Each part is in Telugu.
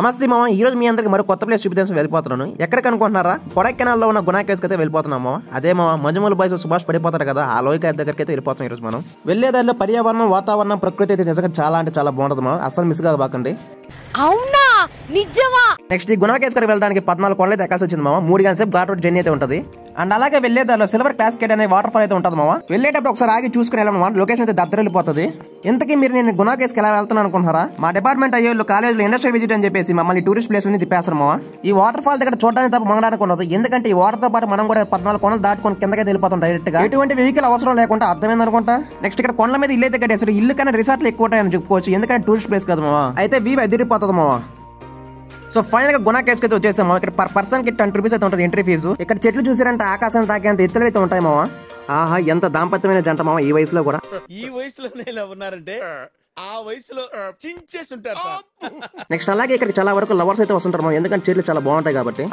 నమస్తే మామ, ఈ రోజు మీ అందరికి మరో కొత్త ప్లేస్ చూపించాల్సి వెళ్ళిపోతున్నాను. ఎక్కడికి అనుకుంటున్నారా? కొడైకెనాల్లో ఉన్న గునా కేవ్స్ అయితే వెళ్ళిపోతున్నాము. అదే మామ మంజుమూల బాయ్స్ సుభాష్ పడిపోతారు కదా, ఆ లోయ కేవ్ దగ్గరికి అయితే వెళ్ళిపోతాం. ఈ రోజు మనం వెళ్ళేదారిలో పర్యావరణం, వాతావరణం, ప్రకృతి అయితే నిజంగా చాలా అంటే చాలా బాగుంటుంది మామ. అసలు మిస్ కాదు బాకండి. అవునా నిజమా? నెక్స్ట్ ఈ గునా కేవ్స్ వెళ్ళడానికి 14 కొండలు అయితే ఎక్కాల్సి వచ్చింది మామ. 3 గంటల సేపు ఘాట్ రోడ్ జర్నీ అయితే ఉంటుంది. అండ్ అలాగే వెళ్ళేదారిలో సిల్వర్ క్లాస్కేట్ అనే వాటర్ ఫాల్ అయితే ఉంటుంది మామ. వెళ్ళేటప్పుడు ఒకసారి ఆగి చూసుకుని వెళ్ళాము. లొకేషన్ అయితే దగ్గర వెళ్ళిపోతుంది. ఇంతకీ మీరు నేను గునా కేవ్స్ ఎలా వెళ్తున్నాను అనుకుంటున్నారా? మా డిపార్ట్మెంట్ అయ్యేళ్ళు కాలేజీలో ఇండస్ట్రియల్ విజిట్ అని చెప్పేసి మమ్మల్ని టూరిస్ట్ ప్లేస్ లో తిప్పేస్తారు మామ. ఈ వాటర్ ఫాల్ దగ్గర చూడడానికి తప్ప మంగడానికి ఉండదు. ఎందుకంటే ఈ వాటర్ తో పాటు మనం కూడా 14 కొండలు దాటుకొని కిందకైతే వెళ్ళిపోతాం డైరెక్ట్ గా. ఎటువంటి వెహికల్ అవసరం లేకుండా. అర్థమైంది అనుకుంటా. నెక్స్ట్ ఇక్కడ కొండల మీద ఇల్లు అయితే కట్టేసారు. ఇల్లు కన్నా రిసార్ట్లు ఎక్కువ ఉంటాయని చెప్పుకోవచ్చు. ఎందుకంటే టూరిస్ట్ ప్లేస్ కదా మామ. అయితే వీవ్ ఎదిరిపోతుంది మామ. సో ఫైనల్ గా గునా కేవ్స్ అయితే వచ్చేసాము. ఇక్కడ పర్ పర్సన్ కి 10 రూపీస్ అయితే ఉంటుంది ఎంట్రీ ఫీజు. ఇక్కడ చెట్లు చూసారంటే ఆకాశం తాకేంత ఎత్తులు అయితే ఉంటాయి మామ. ఆహా, ఎంత దాంపత్యమైన జంట మామ. ఈ వయసులో కూడా ఈ వయసులోనే ఇలా ఉన్నారంటే ఆ వయసులో చించేసి ఉంటారు సార్. నెక్స్ట్ అలాగే ఇక్కడ చాలా వరకు లవర్స్ అయితే వస్తుంటారు మామ. ఎందుకంటే చెట్లు చాలా బాగుంటాయి కాబట్టి.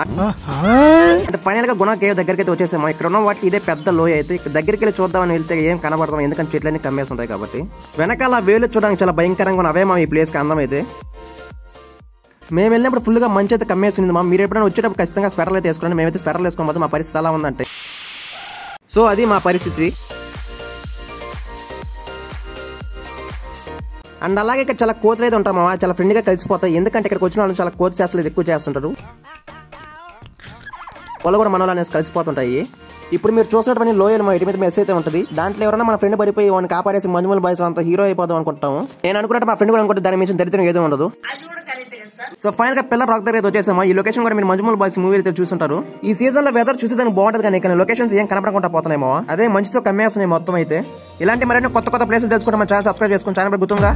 అంటే ఫైనల్ గా గునా కేవ్ దగ్గరికి అయితే వచ్చేసాము. ఇక్కడ ఉన్న వాటికి ఇదే పెద్ద లోయ అయితే. ఇక్కడ దగ్గరికి వెళ్ళి చూద్దామని వెళ్తే ఏం కనబడతాం, ఎందుకంటే చెట్లన్నీ కమ్మేసి ఉంటాయి కాబట్టి. వెనకాల వేలు చూడడానికి చాలా భయంకరంగా ఉన్న అవే మా ఈ ప్లేస్ కి అందం అయితే. మేము వెళ్ళినప్పుడు ఫుల్ గా మంచి అయితే కమ్మేసింది మా. మీరు ఎప్పుడైనా వచ్చేటప్పుడు ఖచ్చితంగా స్వెటర్లు అయితే వేసుకోండి. మేమైతే స్వెటర్లు వేసుకోకపోతే మా పరిస్థితి అలా ఉందంటే. సో అది మా పరిస్థితి. అండ్ అలాగే ఇక్కడ చాలా కోతులు అయితే ఉంటాం మామ. చాలా ఫ్రెండ్గా కలిసిపోతాయి. ఎందుకంటే ఇక్కడికి వచ్చిన వాళ్ళు చాలా కోతి చేష్టలు ఎక్కువ చేస్తుంటారు. వాళ్ళు కూడా మన వాళ్ళు అనేసి కలిసిపోతుంటాయి. ఇప్పుడు మీరు చూసినటువంటి లోయల్ మా ఇటు మీద మెస్ అయితే ఉంటుంది. దాంట్లో ఎవరైనా మన ఫ్రెండ్ పడిపోయి వాడిని కాపాడేసి మంజుమూల బాయ్స్ అంతా హీరో అయిపోదాం అనుకుంటాము. నేను అనుకున్నట్టు మా ఫ్రెండ్ కూడా అనుకుంటే దాని మించిన దరిద్రం ఏదో ఉండదు. సో ఫైనల్ గా పిల్లర్ రాక్ దగ్గర అయితే వచ్చేసాము. ఈ లొకేషన్ కూడా మీరు మంజుమూల బాయ్స్ మూవీ అయితే చూస్తుంటారు. ఈ సీజన్ లో వెదర్ చూసి దానికి బాగుంటుంది, కానీ ఇక్కడ లొకేషన్స్ ఏం కనపడకుండా పోతున్నాయేమో. అదే మంచితో కమ్మేస్తున్నాయి మొత్తం అయితే. ఇలాంటి మరిన్ని కొత్త కొత్త ప్లేసులు తెలుసుకుంటే మన ఛానల్ సబ్స్క్రైబ్ చేసుకుని ఛానల్ గుర్తుంగా